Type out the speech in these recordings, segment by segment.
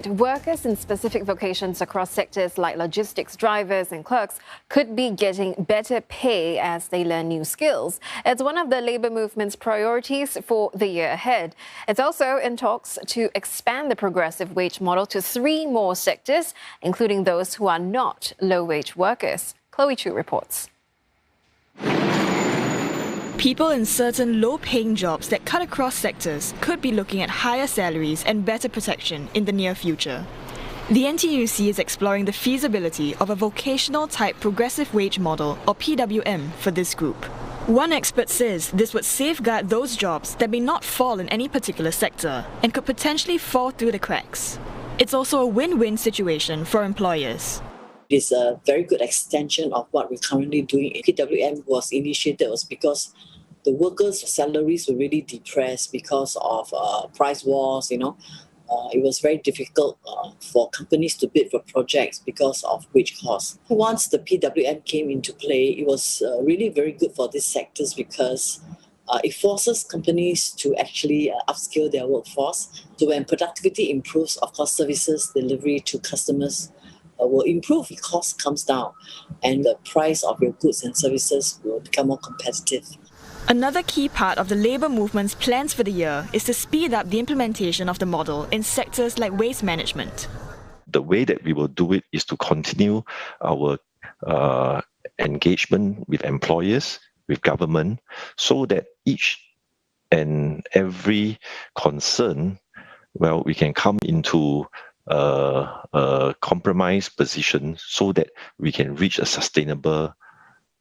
Workers in specific vocations across sectors like logistics drivers and clerks could be getting better pay as they learn new skills. It's one of the labour movement's priorities for the year ahead. It's also in talks to expand the progressive wage model to 3 more sectors, including those who are not low-wage workers. Chloe Chu reports. People in certain low-paying jobs that cut across sectors could be looking at higher salaries and better protection in the near future. The NTUC is exploring the feasibility of a vocational-type progressive wage model, or PWM, for this group. One expert says this would safeguard those jobs that may not fall in any particular sector and could potentially fall through the cracks. It's also a win-win situation for employers. It's a very good extension of what we're currently doing. PWM was initiated because the workers' salaries were really depressed because of price wars. It was very difficult for companies to bid for projects because of wage costs. Once the PWM came into play, it was really very good for these sectors because it forces companies to actually upskill their workforce. So when productivity improves, of course, services delivery to customers will improve, the cost comes down, and the price of your goods and services will become more competitive. Another key part of the labour movement's plans for the year is to speed up the implementation of the model in sectors like waste management. The way that we will do it is to continue our engagement with employers, with government, so that each and every concern, we can come into a compromise position so that we can reach a sustainable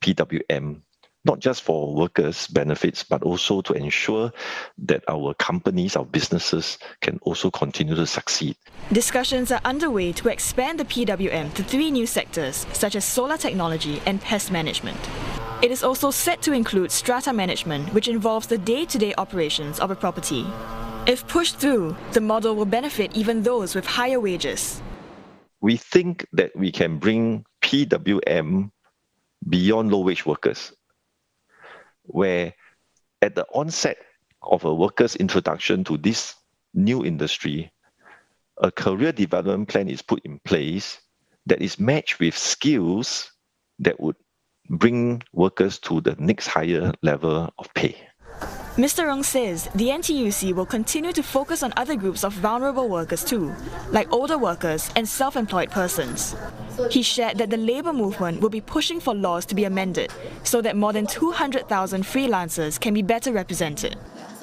PWM, not just for workers' benefits, but also to ensure that our companies, our businesses can also continue to succeed. Discussions are underway to expand the PWM to 3 new sectors, such as solar technology and pest management. It is also set to include strata management, which involves the day-to-day operations of a property. If pushed through, the model will benefit even those with higher wages. We think that we can bring PWM beyond low-wage workers, where at the onset of a worker's introduction to this new industry, a career development plan is put in place that is matched with skills that would bring workers to the next higher level of pay. Mr. Ng says the NTUC will continue to focus on other groups of vulnerable workers too, like older workers and self-employed persons. He shared that the labour movement will be pushing for laws to be amended so that more than 200,000 freelancers can be better represented.